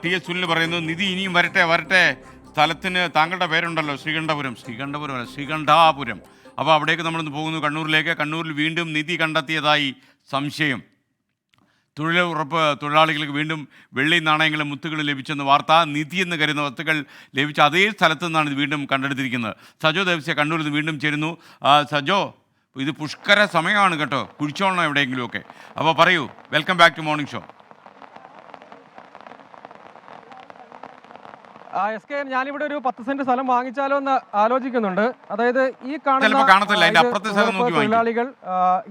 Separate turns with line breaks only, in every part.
T S Sunil പറയുന്നു, നിധി ഇനിയും വരട്ടെ വരട്ടെ. സ്ഥലത്തിന് താങ്കളുടെ പേരുണ്ടല്ലോ, ശ്രീകണ്ഠാപുരം. അപ്പോൾ അവിടേക്ക് നമ്മളിന്ന് പോകുന്നു, കണ്ണൂരിലേക്ക്. കണ്ണൂരിൽ വീണ്ടും നിധി കണ്ടെത്തിയതായി സംശയം. തൊഴിലുറപ്പ് തൊഴിലാളികൾക്ക് വീണ്ടും വെള്ളി നാണയങ്ങളും മുത്തുകളും ലഭിച്ചെന്ന് വാർത്ത. നിധി എന്ന് കരുതുന്ന വസ്തുക്കൾ ലഭിച്ച അതേ സ്ഥലത്തു നിന്നാണ് ഇത് വീണ്ടും കണ്ടെടുത്തിരിക്കുന്നത്. സജോ ദേവസ്യ കണ്ണൂരിൽ നിന്ന് വീണ്ടും ചേരുന്നു. സജോ, ഇത് പുഷ്കര സമയമാണ് കേട്ടോ, കുഴിച്ചോളണം എവിടെയെങ്കിലുമൊക്കെ. അപ്പോൾ പറയൂ, welcome back to morning show.
ഞാനിവിടെ ഒരു 10 സെന്റ് സ്ഥലം വാങ്ങിച്ചാലോ എന്ന് ആലോചിക്കുന്നുണ്ട്. അതായത് ഈ കാണുന്ന തൊഴിലാളികൾ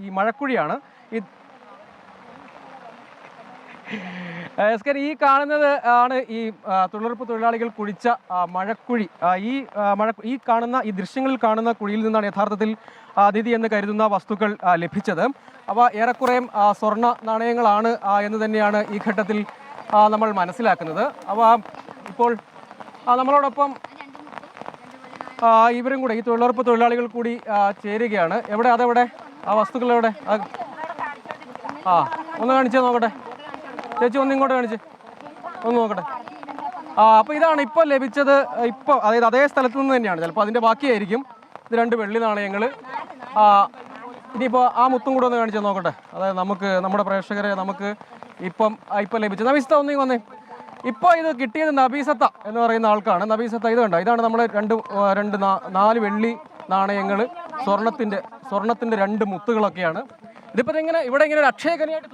ഈ മഴക്കുഴിയാണ്. ഈ കാണുന്നത് ആണ് ഈ തൊഴിലുറപ്പ് തൊഴിലാളികൾ കുഴിച്ച മഴക്കുഴി. ഈ കാണുന്ന ഈ ദൃശ്യങ്ങളിൽ കാണുന്ന കുഴിയിൽ നിന്നാണ് യഥാർത്ഥത്തിൽ നിധി എന്ന് കരുതുന്ന വസ്തുക്കൾ ലഭിച്ചത്. അപ്പോൾ ഏറെക്കുറെയും സ്വർണ്ണ നാണയങ്ങളാണ് എന്ന് തന്നെയാണ് ഈ ഘട്ടത്തിൽ നമ്മൾ മനസ്സിലാക്കുന്നത്. അപ്പോൾ ഇപ്പോൾ നമ്മളോടൊപ്പം ഇവരും കൂടെ, ഈ തൊഴിലുറപ്പ് തൊഴിലാളികൾ കൂടി ചേരുകയാണ്. അതെവിടെ ആ വസ്തുക്കൾ എവിടെ? ഒന്ന് കാണിച്ചേ നോക്കട്ടെ ചേച്ചി, ഇങ്ങോട്ട് കാണിച്ച് ഒന്ന് നോക്കട്ടെ. അപ്പോൾ ഇതാണ് ഇപ്പോൾ ലഭിച്ചത്. ഇപ്പോൾ അതായത് അതേ സ്ഥലത്ത് നിന്ന് തന്നെയാണ്, ചിലപ്പോൾ അതിൻ്റെ ബാക്കിയായിരിക്കും. ഇത് 2 വെള്ളി നാണയങ്ങൾ. ഇനിയിപ്പോൾ ആ മുത്തും കൂടെ ഒന്ന് കാണിച്ച് നോക്കട്ടെ. അതായത് നമ്മുടെ പ്രേക്ഷകരെ ഇപ്പം ലഭിച്ചത്. നബീസത്ത വന്നേ. ഇപ്പോൾ ഇത് കിട്ടിയത് നബീസത്ത എന്ന് പറയുന്ന ആൾക്കാണ്. നബീസത്ത ഇത് കണ്ടോ, ഇതാണ് നമ്മുടെ 4 വെള്ളി നാണയങ്ങൾ, സ്വർണത്തിൻ്റെ 2 മുത്തുകളൊക്കെയാണ്. ഇതിപ്പോ ഇവിടെ ഇങ്ങനെ ഒരു അക്ഷയഖനിയായിട്ട്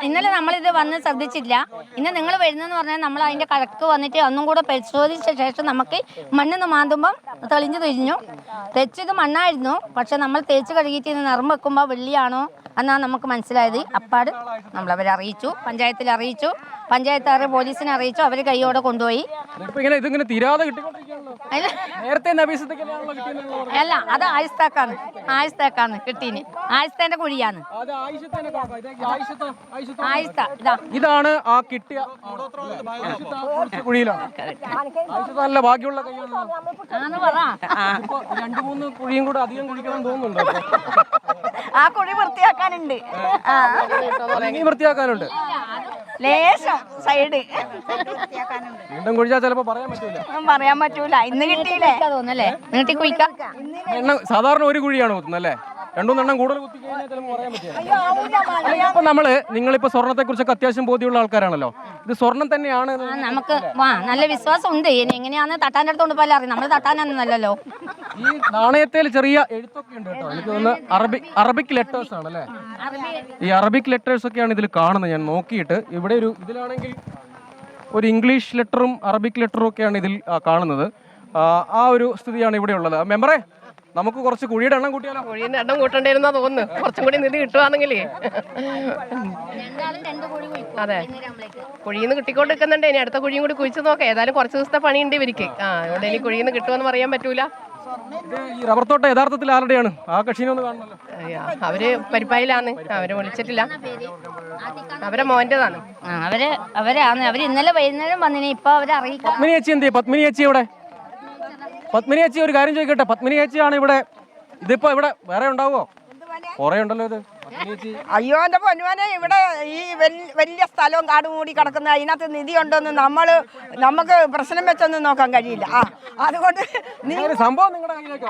ഇന്നലെ നമ്മളിത് വന്ന് ശ്രദ്ധിച്ചില്ല. ഇന്ന് നിങ്ങൾ വരുന്നെന്ന് പറഞ്ഞാൽ നമ്മൾ അതിന്റെ കഴക്ക് വന്നിട്ട് ഒന്നും കൂടെ പരിശോധിച്ച ശേഷം നമുക്ക് മണ്ണിന്ന് മാന്തുമ്പം തെളിഞ്ഞു തിരിഞ്ഞു. തെച്ചത് മണ്ണായിരുന്നു, പക്ഷെ നമ്മൾ തേച്ച് കഴുകിയിട്ട് നിറം വെക്കുമ്പോൾ വെള്ളിയാണോ എന്നാണ് നമുക്ക് മനസ്സിലായത്. അപ്പാട് നമ്മളവരെ അറിയിച്ചു, പഞ്ചായത്തിൽ അറിയിച്ചു, പഞ്ചായത്തുകാർ പോലീസിനെ അറിയിച്ചു. അവർ കൈയോടെ കൊണ്ടുപോയി. അല്ല, അത് ആയിസ്താക്കാണ് കിട്ടീന്. ആയിസ്താന്റെ കുഴിയാണ്.
ഇതാണ് ആ കിട്ടിയ കുഴിയിലാണ്. നല്ല ഭാഗ്യമുള്ള 2-3 കുഴിയും കൂടെ അധികം കുഴിക്കണം തോന്നുന്നുണ്ട്.
ആ കുഴി വൃത്തിയാക്കാനുണ്ട്.
വൃത്തിയാക്കാനുണ്ട്
ലേശം സൈഡ്
വീണ്ടും കുഴിച്ചാൽ ചിലപ്പോ പറയാൻ
പറ്റൂല. ഇന്ന് കിട്ടിയില്ലേ തോന്നല്ലേ, നീട്ടി കുഴിക്കാം.
സാധാരണ ഒരു കുഴിയാണ് കുത്തുന്നത് അല്ലേ? 2-3 കൂടുതൽ കുത്തി കഴിഞ്ഞാൽ ചിലപ്പോൾ പറയാൻ പറ്റില്ല. അപ്പൊ നിങ്ങളിപ്പോ സ്വർണ്ണത്തെ കുറിച്ചൊക്കെ അത്യാവശ്യം ബോധ്യമുള്ള ആൾക്കാരാണല്ലോ. ഇത് സ്വർണം തന്നെയാണ്
നമുക്ക് നല്ല വിശ്വാസം ഉണ്ട്. എങ്ങനെയാന്ന് തട്ടാൻ്റെ അടുത്തോണ്ട് പോലെ അറിയാം. നമ്മൾ തട്ടാനൊന്നല്ലോ.
ഈ നാണയത്തിൽ ചെറിയ എഴുത്തൊക്കെ ഉണ്ട് കേട്ടോ. എനിക്ക് തോന്നുന്നു അറബിക് ലെറ്റേഴ്സ് ആണ് അല്ലേ? ഈ അറബിക് ലെറ്റേഴ്സ് ഒക്കെയാണ് ഇതിൽ കാണുന്നത്. ഞാൻ നോക്കിയിട്ട് ഇവിടെ ഇതിലാണെങ്കിൽ ഒരു ഇംഗ്ലീഷ് ലെറ്ററും അറബിക് ലെറ്ററും ഒക്കെയാണ് ഇതിൽ കാണുന്നത്. ആ ഒരു സ്ഥിതിയാണ് ഇവിടെ ഉള്ളത്. മെമ്പറെ, നമുക്ക് കുറച്ച് കുഴിയുടെ എണ്ണം കൂട്ടിയാലോ?
കുഴിയുടെ എണ്ണം കൂട്ടേണ്ടിരുന്നാ തോന്നുന്നു. കുറച്ചും കൂടി നിധി കിട്ടുവാണെങ്കിലേ. അതെ, കുഴിന്ന് കിട്ടിക്കൊണ്ടിരിക്കുന്നുണ്ട്. ഇനി അടുത്ത കുഴിയും കൂടി കുഴിച്ച് നോക്കാം. ഏതായാലും കുറച്ച് ദിവസത്തെ പണിയുണ്ട് ഇവർക്ക്. അതുകൊണ്ട് ഇനി കുഴിന്ന് കിട്ടുമെന്ന് പറയാൻ പറ്റൂല.
ഈ റബ്ബർ തോട്ടം യഥാർത്ഥത്തിൽ ആരുടെയാണ്? ആ കക്ഷിനെ ഒന്ന് കാണണല്ലോ.
അവര് പരിപ്പായിലാണ്. അവര് വിളിച്ചിട്ടില്ല. അവരെ മോന്റേതാണ്.
അവര് ഇന്നലെ വൈകുന്നേരം വന്നിനെ. ഇപ്പൊ അവരെ അറിയിക്കാം.
പത്മിനി ചേച്ചി എന്ത്? പത്മിനി ചേച്ചി ഇവിടെ? പത്മിനി ചേച്ചി, ഒരു കാര്യം ചോദിക്കട്ടെ. പത്മിനി ചേച്ചിയാണ് ഇവിടെ. ഇതിപ്പോ ഇവിടെ വേറെ ഉണ്ടാവോ? കുറെ ഉണ്ടല്ലോ ഇത്.
അയ്യോ എന്റെ പൊന്നുവാനെ, ഇവിടെ ഈ വലിയ സ്ഥലവും കാടും കൂടി കിടക്കുന്ന അതിനകത്ത് നിധി ഉണ്ടോന്ന് നമുക്ക് പ്രശ്നം വെച്ചൊന്നും നോക്കാൻ കഴിയില്ല. അതുകൊണ്ട്
സംഭവം നിങ്ങളുടെ കയ്യിലേക്ക്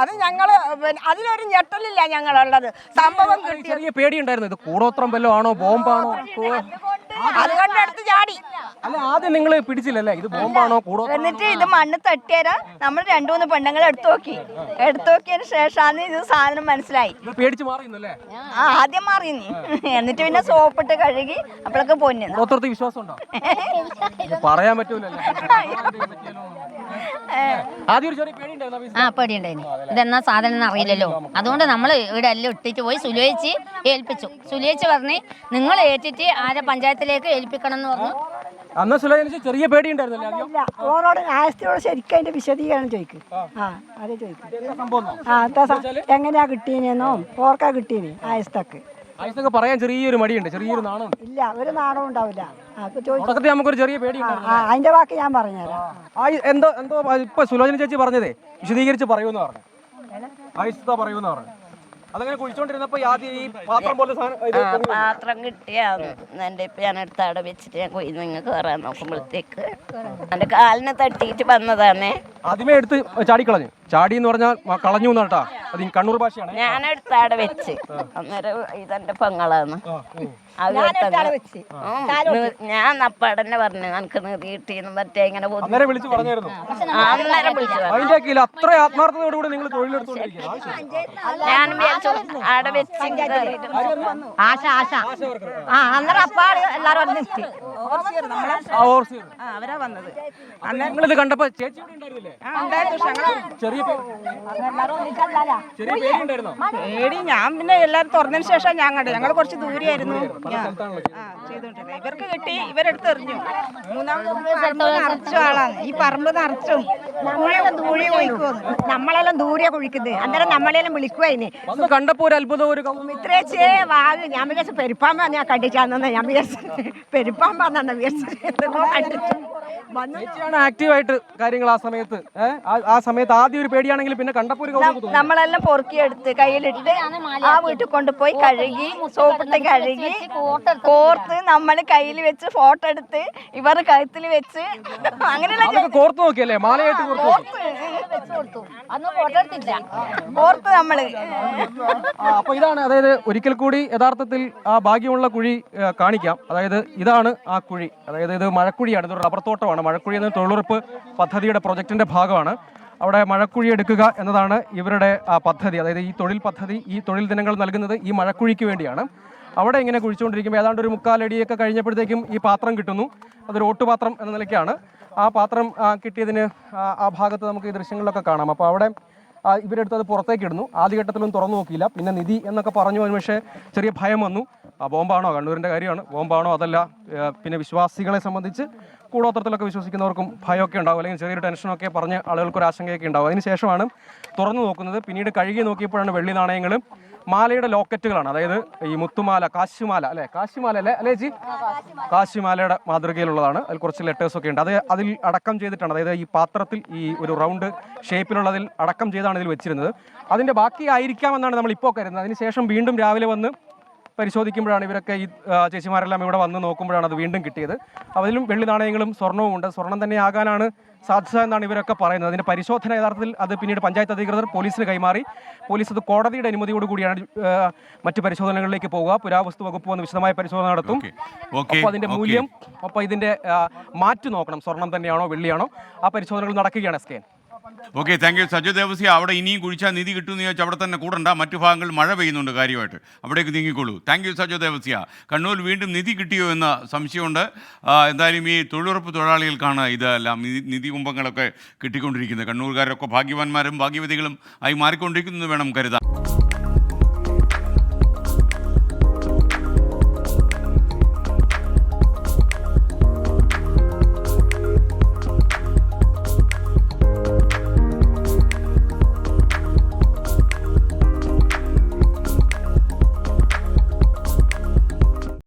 അത് ഞങ്ങള് അതിലൊരു ഞെട്ടലില്ല ഞങ്ങളുള്ളത്. സംഭവം
ചെറിയ പേടിയുണ്ടായിരുന്നു. ഇത് കൂടോത്രം വല്ലോ ആണോ, ബോംബാണോ?
അതുകൊണ്ട് എടുത്ത് ചാടി.
അല്ല, ആദ്യം നിങ്ങൾ പിടിച്ചില്ലല്ലേ ഇത് ബോംബാണോ കൂടോത്രം?
എന്നിട്ട് ഇത് മണ്ണ് തട്ടിയാൽ നമ്മൾ 2-3 പെണ്ണുങ്ങൾ എടുത്തു നോക്കിയതിന് ശേഷമാണ് ഇത് സാധനം മനസ്സിലായി.
പേടിച്ച് മാറിയെന്നല്ലേ?
ആദ്യം മാറിയെന്ന്. എന്നിട്ട് പിന്നെ സോപ്പിട്ട് കഴുകി അപ്പോഴൊക്കെ പൊന്നു.
കൂടോത്രത്തിൽ വിശ്വാസം ഉണ്ടോ? പറയാൻ പറ്റൂലല്ലോ.
പേടിയുണ്ടായിരുന്നു. ഇതെന്നാ സാധനം അറിയില്ലല്ലോ. അതുകൊണ്ട് നമ്മൾ ഇവിടെ എല്ലാം ഇട്ടിട്ട് പോയി സുലേച്ച് ഏൽപ്പിച്ചു. സുലേച്ച് പറഞ്ഞ് നിങ്ങൾ ഏറ്റിട്ട് ആരെ പഞ്ചായത്തിലേക്ക് ഏൽപ്പിക്കണം എന്ന് പറഞ്ഞു.
ചെറിയ പേടി ഉണ്ടായിരുന്നല്ലോ.
ഓരോട് ആയസ്തിയോട് ശരിക്കും അതിന്റെ വിശദീകരണം ചോദിക്കും. അതെ ചോദിക്കും. എങ്ങനെയാ കിട്ടീനെന്നോ ഓർക്കാ കിട്ടീന് ആയസ്തൊക്കെ
പറയാൻ ചെറിയൊരു മടിയുണ്ട്, ചെറിയൊരു നാണം
ഇല്ല. ഒരു നാണം ഉണ്ടാവില്ല.
നമുക്കൊരു ചെറിയ പേടി.
അതിന്റെ വാക്ക് ഞാൻ പറഞ്ഞുതരാം.
എന്തോ ഇപ്പൊ സുലോചന ചേച്ചി പറഞ്ഞതേ വിശദീകരിച്ച് പറയൂന്ന് പറഞ്ഞു. പറയൂന്ന് പറഞ്ഞു. അതങ്ങനെ കുഴിച്ചോണ്ടിരുന്നപ്പോ ആദ്യം ഈ പാത്രം പോലെ സാധനം ഇത് പൊങ്ങി വന്നു.
പാത്രം കിട്ടിയാന്ന് എൻ്റെ ഇപ്പം ഞാൻ എടുത്ത് അവിടെ വെച്ചിട്ട് ഞാൻ കൊയ്ത് നിങ്ങൾ കയറാൻ നോക്കുമ്പോഴത്തേക്ക് എൻ്റെ കാലിനെ തട്ടിയിട്ട് വന്നതാണേ.
ആദ്യമേ എടുത്ത് ചാടിക്കളഞ്ഞു. ചാടി എന്ന് പറഞ്ഞാൽ കളഞ്ഞു എന്നാട്ടാ, അത് ഈ കണ്ണൂർ ഭാഷയാണ്.
ഞാൻ എടുത്ത് അവിടെ വെച്ച് അന്നേരം ഇതെന്റെ പെങ്ങളാണ്. ഞാൻ അപ്പാടന്നെ പറഞ്ഞു എനിക്ക് നീതി കിട്ടിയെന്ന് മറ്റേ ഇങ്ങനെ
അന്നേരം വിളിച്ചു പറഞ്ഞായിരുന്നു.
അന്നേരം വിളിച്ചു പറഞ്ഞു.
അതിന്റെ കീഴിൽ അത്ര ആത്മാർത്ഥതയോടുകൂടി നിങ്ങൾ തൊഴിലെടുത്തോണ്ടിരിക്കുന്നത്.
ഞാൻ വിചാരിച്ചു അവിടെ വെച്ച്
ആശ ആശ ആ അന്നേരം അപ്പാട് എല്ലാരും നിർത്തി അവരാ വന്നത്.
നിങ്ങളിത് കണ്ടപ്പോ ചേച്ചി ഇവിടെ ഉണ്ടായിരുന്നില്ലേ? ചെറിയ ചെറിയ പേടി ഉണ്ടായിരുന്നോ?
പേടി ഞാൻ പിന്നെ എല്ലാരും തുറന്നതിന് ശേഷം ഞാൻ കണ്ടു. ഞങ്ങൾ കുറച്ച് ദൂരെയായിരുന്നു ചെയ്തോണ്ടിരുന്നത്. ഇവർക്ക് കിട്ടി, ഇവരെടുത്ത് എറിഞ്ഞു. നിറച്ചു ആളാണ് ഈ പറമ്പ് നിറച്ചും ദൂരെ കുഴിക്കും. നമ്മളെല്ലാം ദൂരെ കുഴിക്കുന്നത്. അന്നേരം നമ്മളെല്ലാം വിളിക്കുവായിന്
വന്ന് കണ്ടപ്പോ ഒരു അത്ഭുതം, ഒരു
ഇത്രേച്ചേ വാഗ്. ഞാൻ വിചാരിച്ചു പെരുപ്പാമ്പ ഞാൻ കണ്ടിച്ചാന്ന്. ഞാൻ വിചാരിച്ചു പെരുപ്പാമ്പാന്നാ വിചാരിച്ചു.
ചേച്ചിയാണ് ആക്റ്റീവായിട്ട് കാര്യങ്ങൾ ആ സമയത്ത്. ആ സമയത്ത് ആദ്യം ഒരു പേടിയാണെങ്കിൽ പിന്നെ കണ്ടപ്പോ ഒരു കൗതുകം തോന്നി.
നമ്മളെല്ലാം പൊറുക്കിയെടുത്ത് കയ്യിലിട്ട് ആ വീട്ടിൽ കൊണ്ടുപോയി കഴുകി സോപ്പിട്ട് കഴുകി കോർത്ത് നമ്മൾ കയ്യിൽ വെച്ച് ഫോട്ടോ എടുത്ത് ഇവർ കഴുത്തിൽ വെച്ച് അങ്ങനെയുള്ള
കോർത്ത് നോക്കിയല്ലേ? മാലയായിട്ട്
കോർത്ത് നമ്മള്.
അപ്പൊ ഇതാണ്, അതായത് ഒരിക്കൽ കൂടി യഥാർത്ഥത്തിൽ ആ ഭാഗ്യമുള്ള കുഴി കാണിക്കാം. അതായത് ഇതാണ് ആ കുഴി. അതായത് ഇത് മഴക്കുഴിയാണ്, ഇതൊരു റബ്ബർ തോട്ടമാണ്. മഴക്കുഴി എന്ന തൊഴിലുറപ്പ് പദ്ധതിയുടെ പ്രൊജക്ടിന്റെ ഭാഗമാണ്. അവിടെ മഴക്കുഴി എടുക്കുക എന്നതാണ് ഇവരുടെ പദ്ധതി. അതായത് ഈ തൊഴിൽ പദ്ധതി, ഈ തൊഴിൽ ദിനങ്ങൾ നൽകുന്നത് ഈ മഴക്കുഴിക്ക് വേണ്ടിയാണ്. അവിടെ ഇങ്ങനെ കുഴിച്ചുകൊണ്ടിരിക്കുമ്പോൾ ഏതാണ്ട് ഒരു 3/4 അടിയൊക്കെ കഴിഞ്ഞപ്പോഴത്തേക്കും ഈ പാത്രം കിട്ടുന്നു. അതൊരു ഓട്ടുപാത്രം എന്ന നിലയ്ക്കാണ്. ആ പാത്രം കിട്ടിയതിന് ആ ഭാഗത്ത് നമുക്ക് ഈ ദൃശ്യങ്ങളിലൊക്കെ കാണാം. അപ്പോൾ അവിടെ ഇവരെടുത്ത് അത് പുറത്തേക്ക് ഇടുന്നു. ആദ്യഘട്ടത്തിലൊന്നും തുറന്നു നോക്കിയില്ല. പിന്നെ നിധി എന്നൊക്കെ പറഞ്ഞു. പക്ഷേ ചെറിയ ഭയം വന്നു. ബോംബാണോ, കണ്ണൂരിൻ്റെ കാര്യമാണ്, ബോംബാണോ അതല്ല. പിന്നെ വിശ്വാസികളെ സംബന്ധിച്ച് കൂടോത്രത്തിലൊക്കെ വിശ്വസിക്കുന്നവർക്കും ഭയമൊക്കെ ഉണ്ടാവും, അല്ലെങ്കിൽ ചെറിയൊരു ടെൻഷനൊക്കെ പറഞ്ഞ് ആളുകൾക്കൊരു ആശങ്കയൊക്കെ ഉണ്ടാവും. അതിനുശേഷമാണ് തുറന്നു നോക്കുന്നത്. പിന്നീട് കഴുകി നോക്കിയപ്പോഴാണ് വെള്ളി നാണയങ്ങളും മാലയുടെ ലോക്കറ്റുകളാണ്. അതായത് ഈ മുത്തുമാല, കാശിമാല അല്ലേ? കാശിമാല അല്ലേ അല്ലേ ജി? കാശിമാലയുടെ മാതൃകയിലുള്ളതാണ്. അതിൽ കുറച്ച് ലെറ്റേഴ്സൊക്കെ ഉണ്ട്. അത് അതിൽ അടക്കം ചെയ്തിട്ടാണ്. അതായത് ഈ പാത്രത്തിൽ ഈ ഒരു റൗണ്ട് ഷേപ്പിലുള്ളതിൽ അടക്കം ചെയ്താണ് ഇതിൽ വെച്ചിരുന്നത്. അതിൻ്റെ ബാക്കി ആയിരിക്കാമെന്നാണ് നമ്മൾ ഇപ്പോൾ കരുതുന്നത്. അതിനുശേഷം വീണ്ടും രാവിലെ വന്ന് പരിശോധിക്കുമ്പോഴാണ് ഇവരൊക്കെ ഈ ചേച്ചിമാരെല്ലാം ഇവിടെ വന്ന് നോക്കുമ്പോഴാണ് അത് വീണ്ടും കിട്ടിയത്. അതിലും വെള്ളി നാണയങ്ങളും സ്വർണവും ഉണ്ട്. സ്വർണം തന്നെ ആകാനാണ് സാധ്യത എന്നാണ് ഇവരൊക്കെ പറയുന്നത്. അതിൻ്റെ പരിശോധന യഥാർത്ഥത്തിൽ അത് പിന്നീട് പഞ്ചായത്ത് അധികൃതർ പോലീസിന് കൈമാറി. പോലീസ് അത് കോടതിയുടെ അനുമതിയോടുകൂടിയാണ് മറ്റ് പരിശോധനകളിലേക്ക് പോവുക. പുരാവസ്തു വകുപ്പ് വന്ന് വിശദമായ പരിശോധന നടത്തും. അപ്പോൾ അതിൻ്റെ മൂല്യം, അപ്പോൾ ഇതിൻ്റെ മാറ്റ് നോക്കണം, സ്വർണം തന്നെയാണോ വെള്ളിയാണോ. ആ പരിശോധനകൾ നടക്കുകയാണ്. Scan.
Okay, thank you Saju Devasya. അവിടെ ഇനിയും കുഴിച്ചാൽ നിധി കിട്ടുമെന്ന് ചോദിച്ചാൽ അവിടെ തന്നെ കൂടണ്ട. മറ്റു ഭാഗങ്ങളിൽ മഴ പെയ്യുന്നുണ്ട് കാര്യമായിട്ട്, അവിടേക്ക് നീങ്ങിക്കോളൂ. Thank you Saju Devasya. കണ്ണൂർ വീണ്ടും നിധി കിട്ടിയോ എന്ന സംശയമുണ്ട്. എന്തായാലും ഈ തൊഴിലുറപ്പ് തൊഴിലാളികൾക്കാണ് ഇതെല്ലാം നിധി കുംഭങ്ങളൊക്കെ കിട്ടിക്കൊണ്ടിരിക്കുന്നത്. കണ്ണൂർക്കാരൊക്കെ ഭാഗ്യവാന്മാരും ഭാഗ്യവതികളും ആയി മാറിക്കൊണ്ടിരിക്കുന്നു വേണം കരുതാൻ.